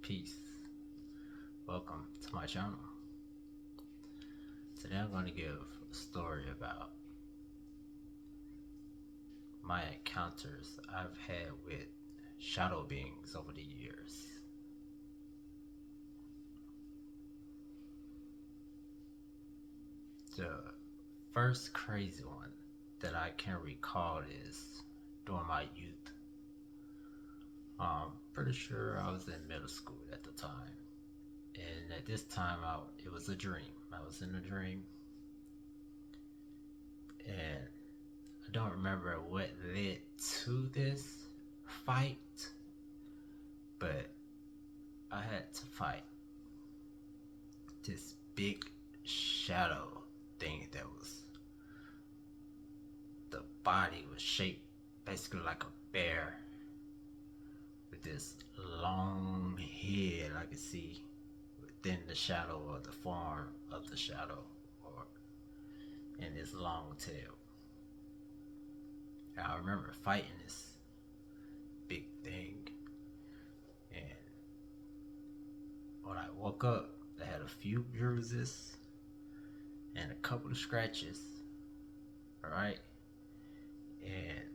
Peace. Welcome to my channel. Today I'm going to give a story about my encounters I've had with shadow beings over the years. The first crazy one that I can recall is during my youth. Pretty sure I was in middle school at the time. And at this time, it was a dream. I was in a dream. And I don't remember what led to this fight, but I had to fight this big shadow thing that was, the body was shaped basically like a bear with this long head I could see within the shadow of the form of the shadow, or in this long tail. And I remember fighting this big thing, and when I woke up, I had a few bruises and a couple of scratches. Alright? And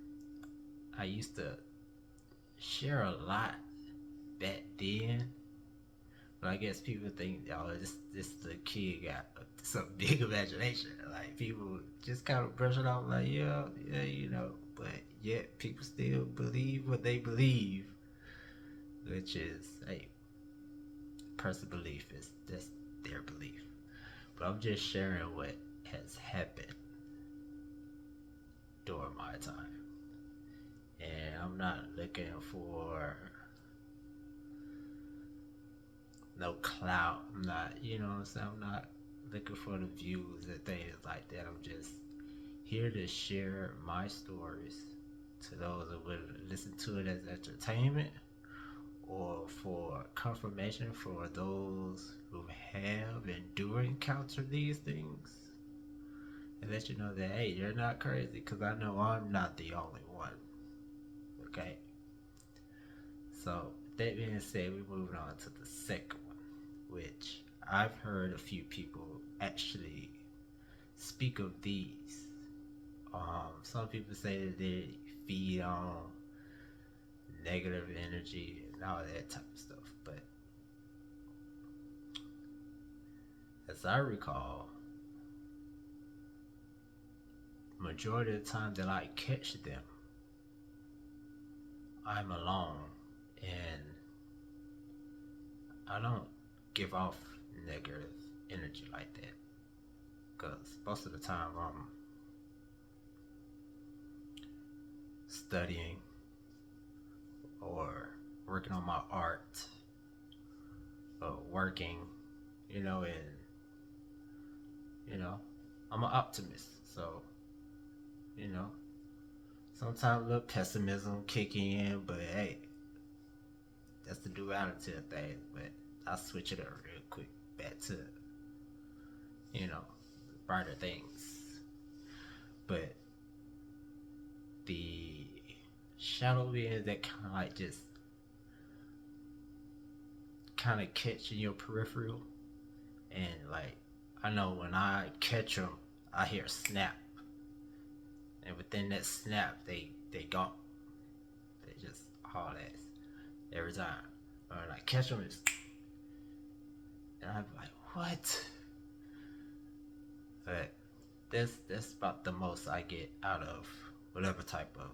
I used to share a lot back then, but I guess people think, oh, this the kid got some big imagination. Like, people just kind of brush it off like, yeah, but yet people still believe what they believe, which is, hey, personal belief that's their belief. But I'm just sharing what has happened during my time. And I'm not looking for no clout. I'm not, what I'm saying? I'm not looking for the views and things like that. I'm just here to share my stories to those that would listen to it as entertainment, or for confirmation for those who have and do encounter these things, and let you know that, hey, you're not crazy, because I know I'm not the only one. Okay? So, that being said, we're moving on to the second one, which I've heard a few people actually speak of these. Some people say that they feed on negative energy and all that type of stuff, but as I recall, majority of the time that I catch them, I'm alone, and I don't give off negative energy like that, because most of the time I'm studying or working on my art, or working, and I'm an optimist, so sometimes a little pessimism kicking in, but hey, that's the duality of things. But I'll switch it up real quick back to brighter things. But the shadow beings that kind of like just kind of catch in your peripheral, and like, I know when I catch them, I hear a snap, and within that snap, they gone. They just haul ass every time. When I catch them, and I'm like, what? But that's about the most I get out of whatever type of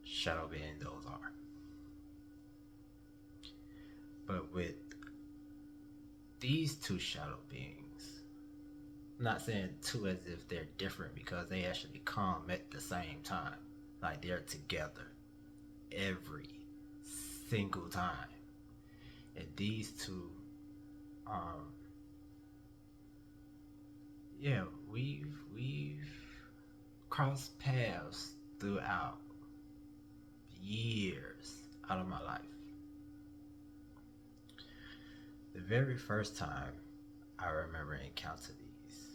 shadow being those are. But with these two shadow beings, I'm not saying two as if they're different, because they actually come at the same time. Like, they're together every single time. And these two, yeah, we've crossed paths throughout years out of my life. The very first time I remember encountering these,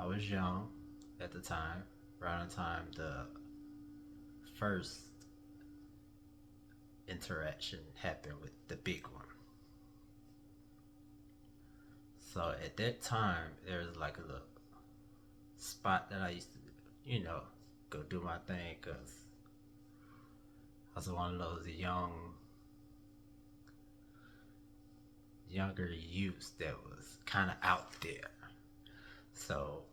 I was young at the time, around the time the first interaction happened with the big one. So at that time, there was like a little spot that I used to, go do my thing because I was one of those younger youths that was kind of out there. So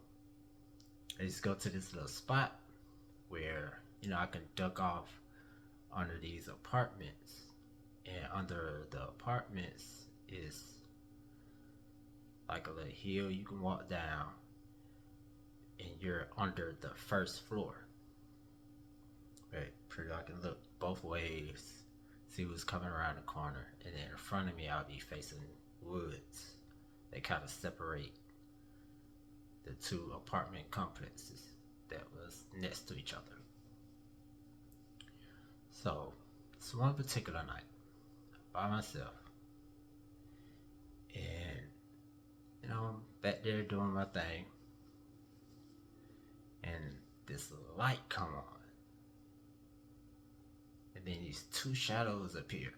I just go to this little spot where I can duck off under these apartments, and under the apartments is like a little hill you can walk down, and you're under the first floor. Right, pretty I can look both ways, see what's coming around the corner, and then in front of me I'll be facing woods. They kind of separate the two apartment complexes that was next to each other. So it's one particular night by myself, and I'm back there doing my thing, and this light come on, and then these two shadows appear,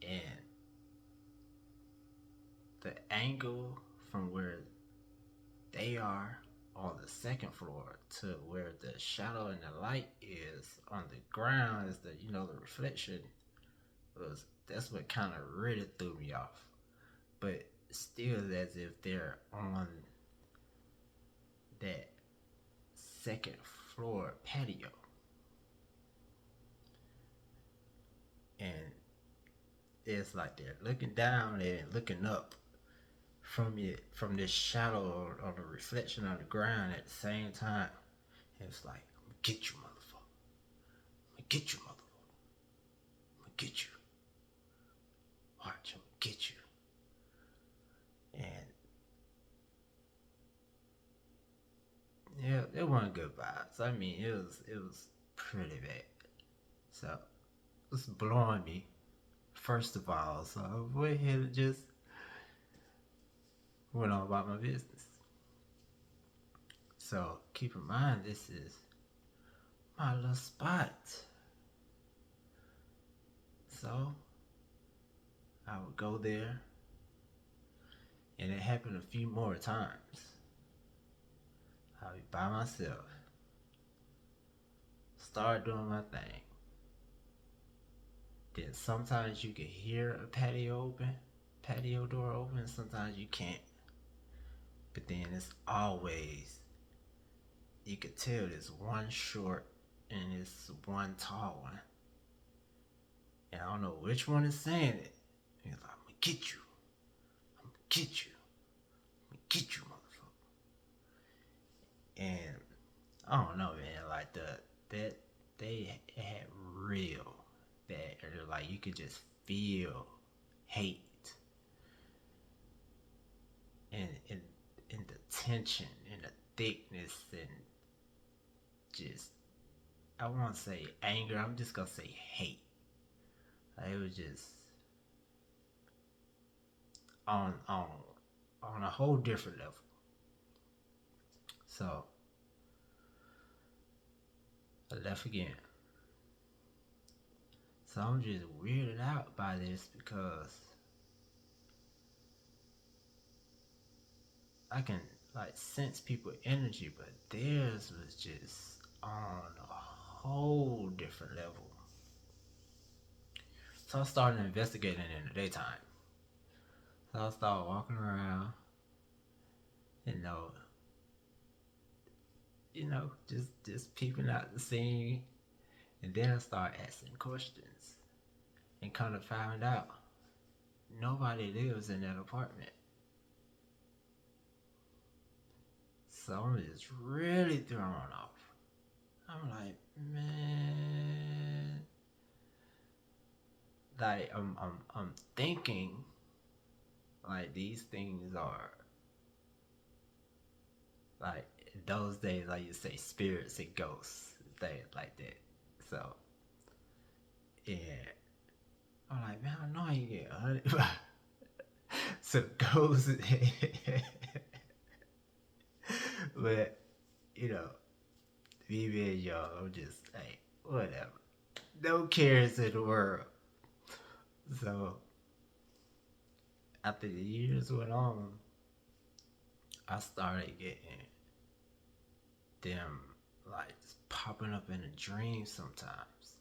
and the angle from where they are on the second floor to where the shadow and the light is on the ground is the reflection that's what kind of really threw me off. But still, as if they're on that second floor patio, and it's like they're looking down and looking up from this shadow or the reflection on the ground at the same time. And it's like, I'm gonna get you, motherfucker. I'm gonna get you, motherfucker. I'm gonna get you. Watch, I'm gonna get you. And yeah, it wasn't good vibes. I mean, it was pretty bad. So it was blowing me, first of all. So I went ahead and just went on about my business. So keep in mind, this is my little spot. So I would go there, and it happened a few more times. I'll be by myself, start doing my thing. Then sometimes you can hear a patio door open, sometimes you can't. But then it's always, you could tell there's one short and it's one tall one. And I don't know which one is saying it. He's like, I'm gonna get you. I'm gonna get you. I'm gonna get you, motherfucker. And I don't know, man, like they had real bad, like you could just feel hate and the tension and the thickness and just, I won't say anger, I'm just gonna say hate. Like, it was just on a whole different level. So I left again. So I'm just weirded out by this because I can like sense people's energy, but theirs was just on a whole different level. So I started investigating in the daytime. So I started walking around, just peeping out the scene, and then I started asking questions, and kind of found out nobody lives in that apartment. So I'm just really thrown off. I'm like, man, like I'm thinking like these things are like those days, like you say, spirits and ghosts, things like that. So yeah, I'm like, man, I know I ain't get 100. So ghosts, but me being young, I'm just like, whatever. No cares in the world. So after the years went on, I started getting them like just popping up in a dream sometimes,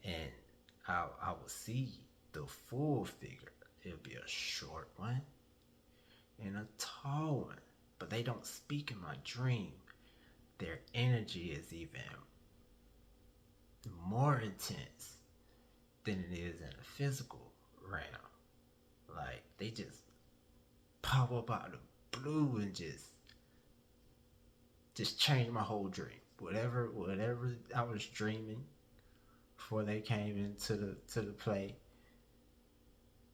and I would see the full figure. It'll be a short one and a tall one, but they don't speak in my dream. Their energy is even more intense than it is in the physical realm. Like they just pop up out of the blue and just change my whole dream. Whatever I was dreaming before they came into the play,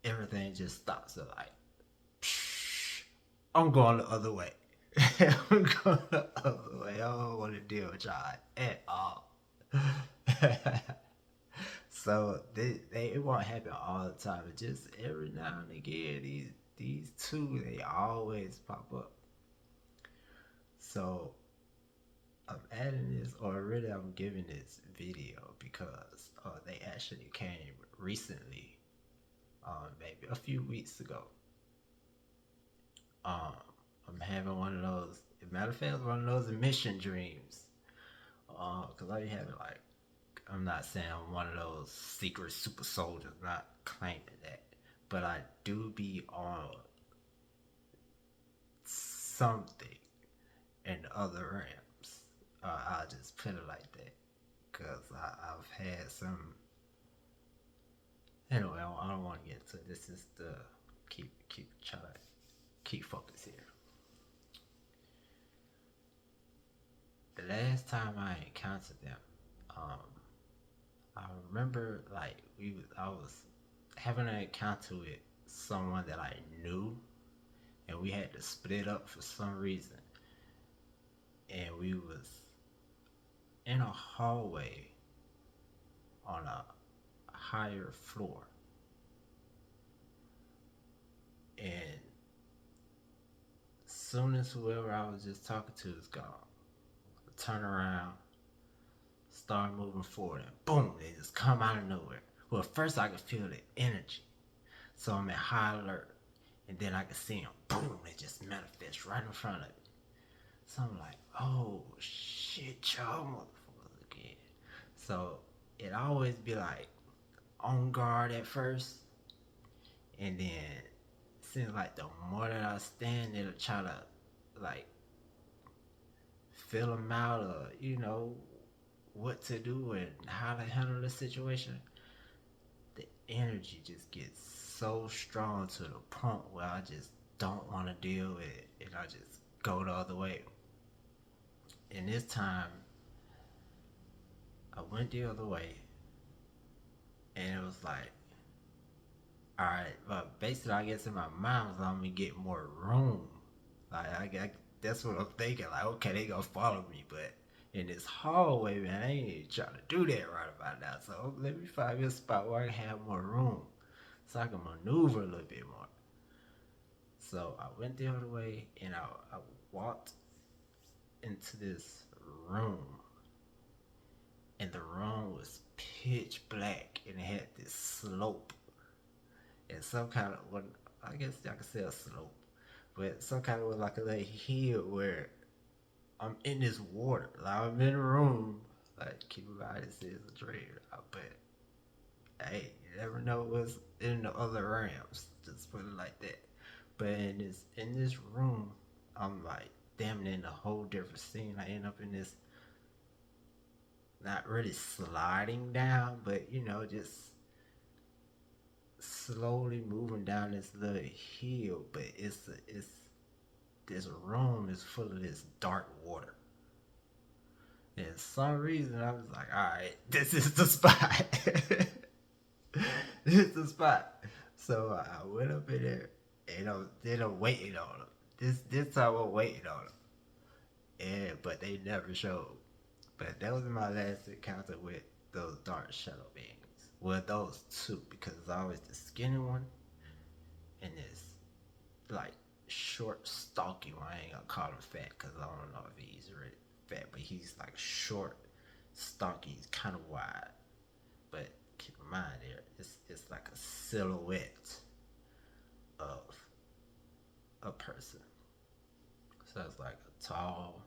everything just stops. So like, psh, I'm going the other way. I'm going the other way. I don't want to deal with y'all at all. So it won't happen all the time. It just every now and again these two they always pop up. So I'm adding this, or really I'm giving this video because they actually came recently, maybe a few weeks ago. Um, I'm having one of those. Matter of fact, one of those emission dreams. Cause I be having like, I'm not saying I'm one of those secret super soldiers, not claiming that, but I do be on something in other realms. I'll just put it like that, cause I've had some. Anyway, I don't want to get into this. Is the keep trying to keep focus here. The last time I encountered them, um, I remember like I was having an encounter with someone that I knew, and we had to split up for some reason, and we was in a hallway on a higher floor, and soon as whoever I was just talking to is gone, I turn around, start moving forward, and boom, they just come out of nowhere. Well, first I could feel the energy, so I'm in high alert, and then I could see them, boom, they just manifest right in front of me. So I'm like, oh shit, y'all motherfuckers again. So it always be like on guard at first, and then it seems like the more that I stand, it'll try to like fill them out, or what to do and how to handle the situation. The energy just gets so strong to the point where I just don't want to deal with it, and I just go the other way. And this time, I went the other way, and it was like, all right, but basically, I guess in my mind was I'm gonna get more room. That's what I'm thinking. Like, okay, they gonna follow me, but in this hallway, man, I ain't even trying to do that right about now. So let me find me a spot where I can have more room, so I can maneuver a little bit more. So I went the other way, and I walked into this room, and the room was pitch black, and it had this slope and some kind of what I guess I could say a slope, but some kind of like a little hill where I'm in this water. Like I'm in a room. Like keep in mind this is a dream, but hey, you never know what's in the other realms. Just put it like that. But in this room, I'm like damn in a whole different scene. I end up in this not really sliding down, but just slowly moving down this little hill, but it's this room is full of this dark water. And for some reason, I was like, all right, this is the spot. This is the spot. So I went up in there, and then I'm waiting on them. This time I'm waiting on them, but they never showed. But that was my last encounter with those dark shadow beings. Well, those two, because it's always the skinny one and this like short, stalky one. I ain't gonna call him fat because I don't know if he's really fat, but he's like short, stalking is kind of wide, but keep in mind there, it's like a silhouette of a person. So it's like a tall,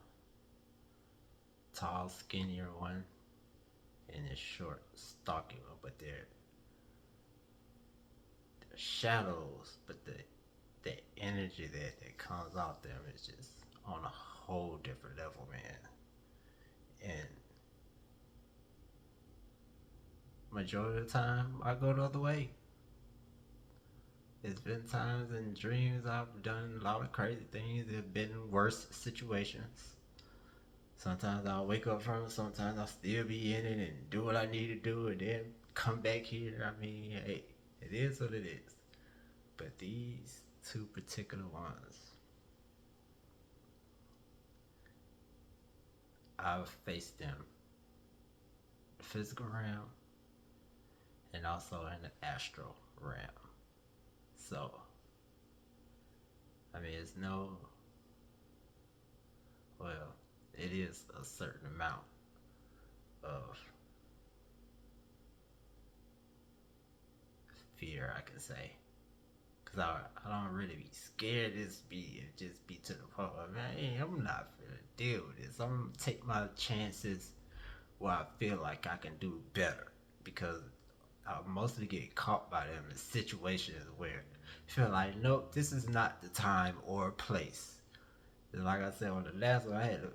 skinnier one, and a short, stalking one. But they're shadows, but the energy that comes out them is just on a whole different level, man. And majority of the time, I go the other way. There's been times in dreams I've done a lot of crazy things. There've been worse situations. Sometimes I'll wake up from it. Sometimes I'll still be in it and do what I need to do, and then come back here. I mean, hey, it is what it is. But these two particular ones, I've faced them in the physical realm and also in the astral realm. So, I mean, it's no, well, it is a certain amount of fear, I can say. Cause I don't really be scared. Just be to the point where, man, hey, I'm not gonna deal with this. I'm gonna take my chances where I feel like I can do better. Because I mostly get caught by them in situations where I feel like, nope, this is not the time or place. And like I said on the last one, I had to,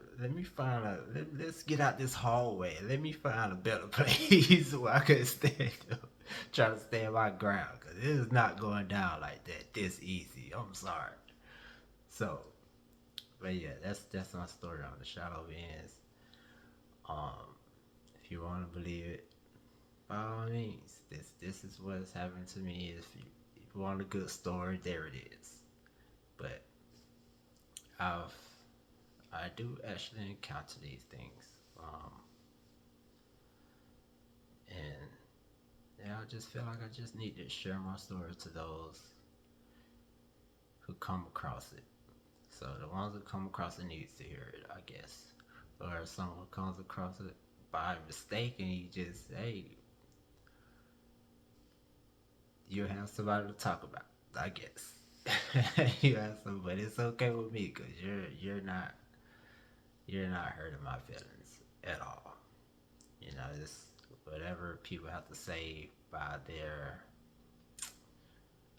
let's get out this hallway. Let me find a better place where I can stand up, try to stand my ground. Because it is not going down like that this easy. I'm sorry. So, but yeah, that's my story on the Shadow Ends. Um, if you want to believe it, by all means, this is what's happened to me. If you want a good story, there it is. But I've I do actually encounter these things, and yeah, I just feel like I just need to share my story to those who come across it. So the ones who come across it needs to hear it, I guess. Or if someone comes across it by mistake and you just, hey, you have somebody to talk about, I guess. You have some, but it's okay with me because you're not hurting my feelings at all. You know, it's whatever people have to say by their,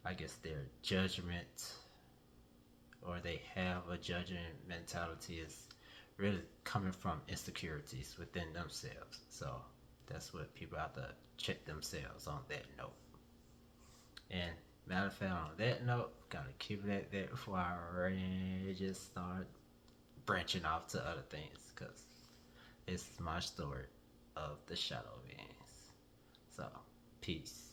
I guess, their judgment, or they have a judgment mentality, is really coming from insecurities within themselves. So that's what people have to check themselves on that note. And matter of fact, on that note, gotta keep it at that before I really just start branching off to other things, because this is my story of the Shadow Beings. So, peace.